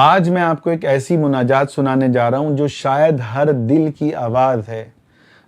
آج میں آپ کو ایک ایسی مناجات سنانے جا رہا ہوں جو شاید ہر دل کی آواز ہے۔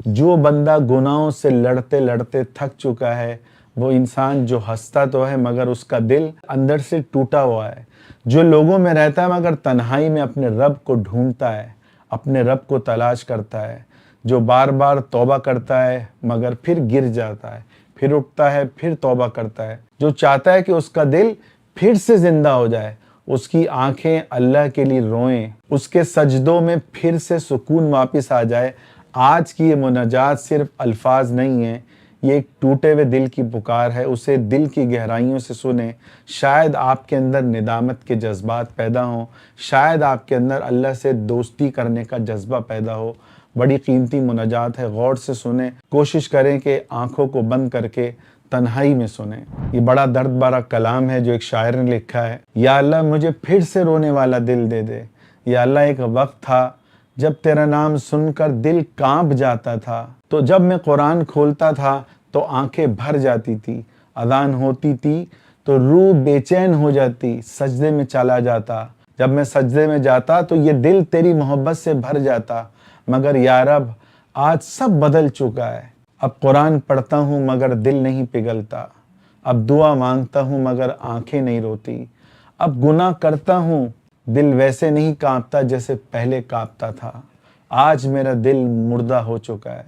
جو بندہ گناہوں سے لڑتے لڑتے تھک چکا ہے، وہ انسان جو ہنستا تو ہے مگر اس کا دل اندر سے ٹوٹا ہوا ہے۔ جو لوگوں میں رہتا ہے مگر تنہائی میں اپنے رب کو ڈھونڈتا ہے، اپنے رب کو تلاش کرتا ہے۔ جو بار بار توبہ کرتا ہے مگر پھر گر جاتا ہے، پھر اٹھتا ہے، پھر توبہ کرتا ہے۔ جو چاہتا ہے کہ اس کا دل پھر سے زندہ ہو جائے، اس کی آنکھیں اللہ کے لیے روئیں، اس کے سجدوں میں پھر سے سکون واپس آ جائے۔ آج کی یہ مناجات صرف الفاظ نہیں ہیں، یہ ایک ٹوٹے ہوئے دل کی پکار ہے۔ اسے دل کی گہرائیوں سے سنیں۔ شاید آپ کے اندر ندامت کے جذبات پیدا ہوں، شاید آپ کے اندر اللہ سے دوستی کرنے کا جذبہ پیدا ہو۔ بڑی قیمتی مناجات ہے، غور سے سنیں۔ کوشش کریں کہ آنکھوں کو بند کر کے تنہائی میں سنیں۔ یہ بڑا درد بھرا کلام ہے جو ایک شاعر نے لکھا ہے۔ یا اللہ مجھے پھر سے رونے والا دل دے دے۔ یا اللہ ایک وقت تھا جب تیرا نام سن کر دل کانپ جاتا تھا، تو جب میں قرآن کھولتا تھا تو آنکھیں بھر جاتی تھی، اذان ہوتی تھی تو روح بے چین ہو جاتی، سجدے میں چلا جاتا۔ جب میں سجدے میں جاتا تو یہ دل تیری محبت سے بھر جاتا، مگر یا رب آج سب بدل چکا ہے۔ اب قرآن پڑھتا ہوں مگر دل نہیں پگھلتا، اب دعا مانگتا ہوں مگر آنکھیں نہیں روتی، اب گناہ کرتا ہوں دل ویسے نہیں کانپتا جیسے پہلے کانپتا تھا۔ آج میرا دل مردہ ہو چکا ہے،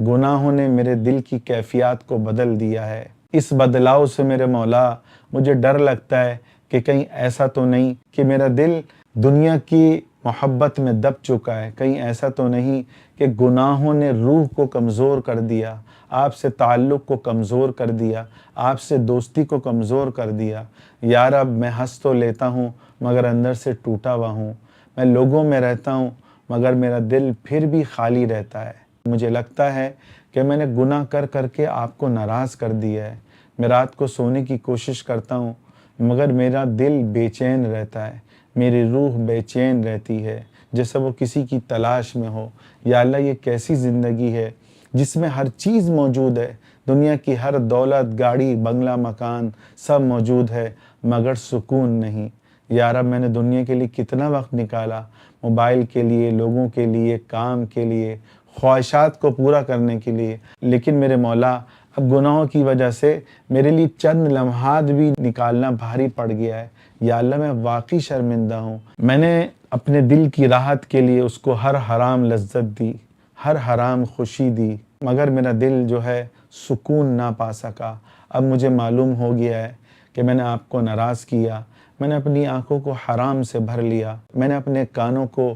گناہوں نے میرے دل کی کیفیات کو بدل دیا ہے۔ اس بدلاؤ سے میرے مولا مجھے ڈر لگتا ہے کہ کہیں ایسا تو نہیں کہ میرا دل دنیا کی محبت میں دب چکا ہے، کہیں ایسا تو نہیں کہ گناہوں نے روح کو کمزور کر دیا، آپ سے تعلق کو کمزور کر دیا، آپ سے دوستی کو کمزور کر دیا۔ یا رب میں ہنس تو لیتا ہوں مگر اندر سے ٹوٹا ہوا ہوں، میں لوگوں میں رہتا ہوں مگر میرا دل پھر بھی خالی رہتا ہے۔ مجھے لگتا ہے کہ میں نے گناہ کر کر کے آپ کو ناراض کر دیا ہے۔ میں رات کو سونے کی کوشش کرتا ہوں مگر میرا دل بے چین رہتا ہے، میری روح بے چین رہتی ہے جیسے وہ کسی کی تلاش میں ہو۔ یا اللہ یہ کیسی زندگی ہے جس میں ہر چیز موجود ہے، دنیا کی ہر دولت، گاڑی، بنگلہ، مکان سب موجود ہے مگر سکون نہیں۔ یا رب میں نے دنیا کے لیے کتنا وقت نکالا، موبائل کے لیے، لوگوں کے لیے، کام کے لیے، خواہشات کو پورا کرنے کے لیے، لیکن میرے مولا اب گناہوں کی وجہ سے میرے لیے چند لمحات بھی نکالنا بھاری پڑ گیا ہے۔ یا اللہ میں واقعی شرمندہ ہوں، میں نے اپنے دل کی راحت کے لیے اس کو ہر حرام لذت دی، ہر حرام خوشی دی، مگر میرا دل جو ہے سکون نہ پا سکا۔ اب مجھے معلوم ہو گیا ہے کہ میں نے آپ کو ناراض کیا، میں نے اپنی آنکھوں کو حرام سے بھر لیا، میں نے اپنے کانوں کو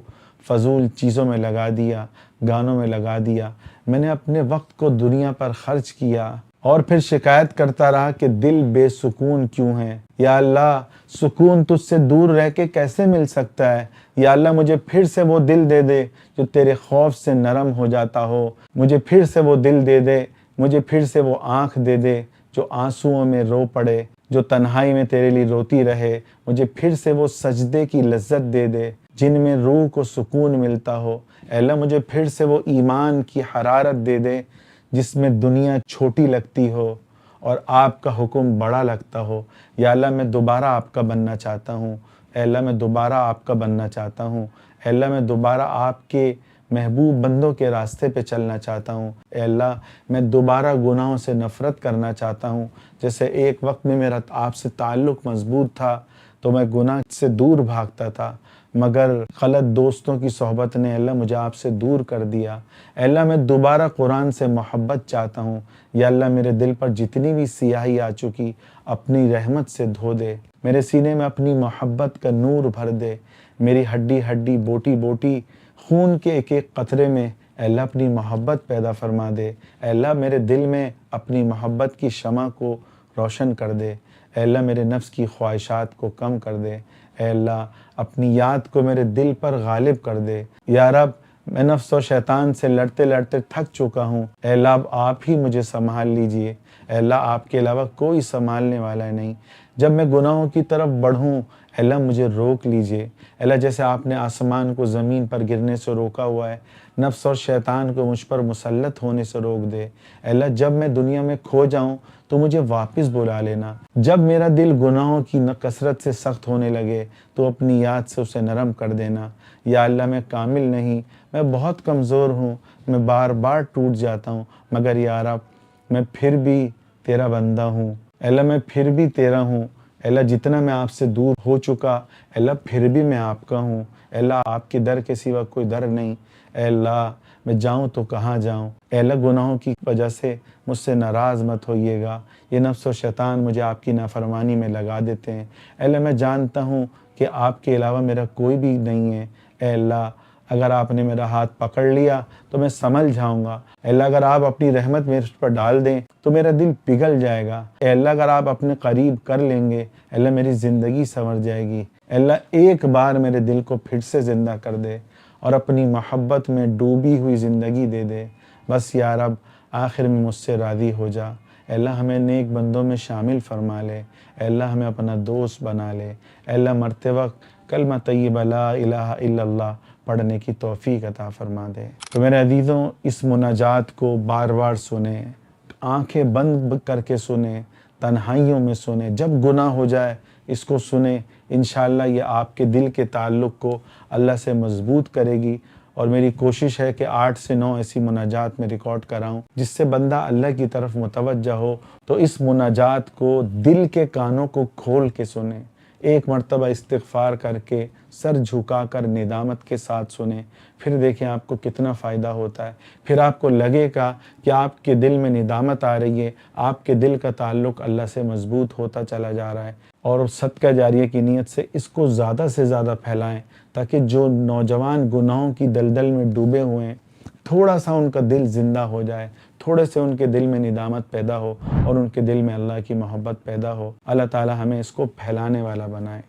فضول چیزوں میں لگا دیا، گانوں میں لگا دیا، میں نے اپنے وقت کو دنیا پر خرچ کیا اور پھر شکایت کرتا رہا کہ دل بے سکون کیوں ہے۔ یا اللہ سکون تجھ سے دور رہ کے کیسے مل سکتا ہے؟ یا اللہ مجھے پھر سے وہ دل دے دے جو تیرے خوف سے نرم ہو جاتا ہو، مجھے پھر سے وہ دل دے دے، مجھے پھر سے وہ آنکھ دے دے جو آنسوؤں میں رو پڑے، جو تنہائی میں تیرے لیے روتی رہے، مجھے پھر سے وہ سجدے کی لذت دے دے جن میں روح کو سکون ملتا ہو۔ اے اللہ مجھے پھر سے وہ ایمان کی حرارت دے دے جس میں دنیا چھوٹی لگتی ہو اور آپ کا حکم بڑا لگتا ہو۔ یا اللہ میں دوبارہ آپ کا بننا چاہتا ہوں، اے اللہ میں دوبارہ آپ کا بننا چاہتا ہوں، اے اللہ میں دوبارہ آپ کے محبوب بندوں کے راستے پہ چلنا چاہتا ہوں۔ اے اللہ میں دوبارہ گناہوں سے نفرت کرنا چاہتا ہوں۔ جیسے ایک وقت میں میرا آپ سے تعلق مضبوط تھا تو میں گناہ سے دور بھاگتا تھا، مگر غلط دوستوں کی صحبت نے اللہ مجھے آپ سے دور کر دیا۔ اے اللہ میں دوبارہ قرآن سے محبت چاہتا ہوں۔ یا اللہ میرے دل پر جتنی بھی سیاہی آ چکی اپنی رحمت سے دھو دے، میرے سینے میں اپنی محبت کا نور بھر دے، میری ہڈی ہڈی بوٹی بوٹی خون کے ایک ایک قطرے میں اے اللہ اپنی محبت پیدا فرما دے۔ اے اللہ میرے دل میں اپنی محبت کی شمع کو روشن کر دے۔ اے اللہ میرے نفس کی خواہشات کو کم کر دے۔ اے اللہ اپنی یاد کو میرے دل پر غالب کر دے۔ یا رب میں نفس و شیطان سے لڑتے لڑتے تھک چکا ہوں، اے اللہ اب آپ ہی مجھے سنبھال لیجئے۔ اے اللہ آپ کے علاوہ کوئی سنبھالنے والا نہیں۔ جب میں گناہوں کی طرف بڑھوں اے اللہ مجھے روک لیجئے۔ اے اللہ جیسے آپ نے آسمان کو زمین پر گرنے سے روکا ہوا ہے، نفس اور شیطان کو مجھ پر مسلط ہونے سے روک دے۔ اے اللہ جب میں دنیا میں کھو جاؤں تو تو مجھے واپس بلا لینا۔ جب میرا دل گناہوں کی کثرت سے سخت ہونے لگے تو اپنی یاد سے اسے نرم کر دینا۔ یا اللہ میں کامل نہیں، میں بہت کمزور ہوں، میں بار بار ٹوٹ جاتا ہوں، مگر یا رب میں پھر بھی تیرا بندہ ہوں۔ اے اللہ میں پھر بھی تیرا ہوں۔ اے اللہ جتنا میں آپ سے دور ہو چکا، اے اللہ پھر بھی میں آپ کا ہوں۔ اے اللہ آپ کے در کے سوا کوئی در نہیں۔ اے اللہ میں جاؤں تو کہاں جاؤں۔ اے اللہ گناہوں کی وجہ سے مجھ سے ناراض مت ہوئیے گا۔ یہ نفس و شیطان مجھے آپ کی نافرمانی میں لگا دیتے ہیں۔ اے اللہ میں جانتا ہوں کہ آپ کے علاوہ میرا کوئی بھی نہیں ہے۔ اے اللہ اگر آپ نے میرا ہاتھ پکڑ لیا تو میں سنبھل جاؤں گا۔ اے اللہ اگر آپ اپنی رحمت میرے پر ڈال دیں تو میرا دل پگھل جائے گا۔ اے اللہ اگر آپ اپنے قریب کر لیں گے، اے اللہ میری زندگی سنور جائے گی۔ اے اللہ ایک بار میرے دل کو پھر سے زندہ کر دے اور اپنی محبت میں ڈوبی ہوئی زندگی دے دے۔ بس یا رب آخر میں مجھ سے راضی ہو جا۔ اے اللہ ہمیں نیک بندوں میں شامل فرما لے۔ اے اللہ ہمیں اپنا دوست بنا لے۔ اے اللہ مرتے وقت کلمہ طیبہ لا الہ الا اللہ پڑھنے کی توفیق عطا فرما دے۔ تو میرے عزیزوں اس مناجات کو بار بار سنیں، آنکھیں بند کر کے سنیں، تنہائیوں میں سنیں، جب گناہ ہو جائے اس کو سنیں۔ انشاءاللہ یہ آپ کے دل کے تعلق کو اللہ سے مضبوط کرے گی، اور میری کوشش ہے کہ 8 سے 9 ایسی مناجات میں ریکارڈ کراؤں جس سے بندہ اللہ کی طرف متوجہ ہو۔ تو اس مناجات کو دل کے کانوں کو کھول کے سنیں، ایک مرتبہ استغفار کر کے سر جھکا کر ندامت کے ساتھ سنیں، پھر دیکھیں آپ کو کتنا فائدہ ہوتا ہے۔ پھر آپ کو لگے گا کہ آپ کے دل میں ندامت آ رہی ہے، آپ کے دل کا تعلق اللہ سے مضبوط ہوتا چلا جا رہا ہے۔ اور صدقہ جاریہ کی نیت سے اس کو زیادہ سے زیادہ پھیلائیں تاکہ جو نوجوان گناہوں کی دلدل میں ڈوبے ہوئے ہیں تھوڑا سا ان کا دل زندہ ہو جائے، تھوڑے سے ان کے دل میں ندامت پیدا ہو اور ان کے دل میں اللہ کی محبت پیدا ہو۔ اللہ تعالی ہمیں اس کو پھیلانے والا بنائے۔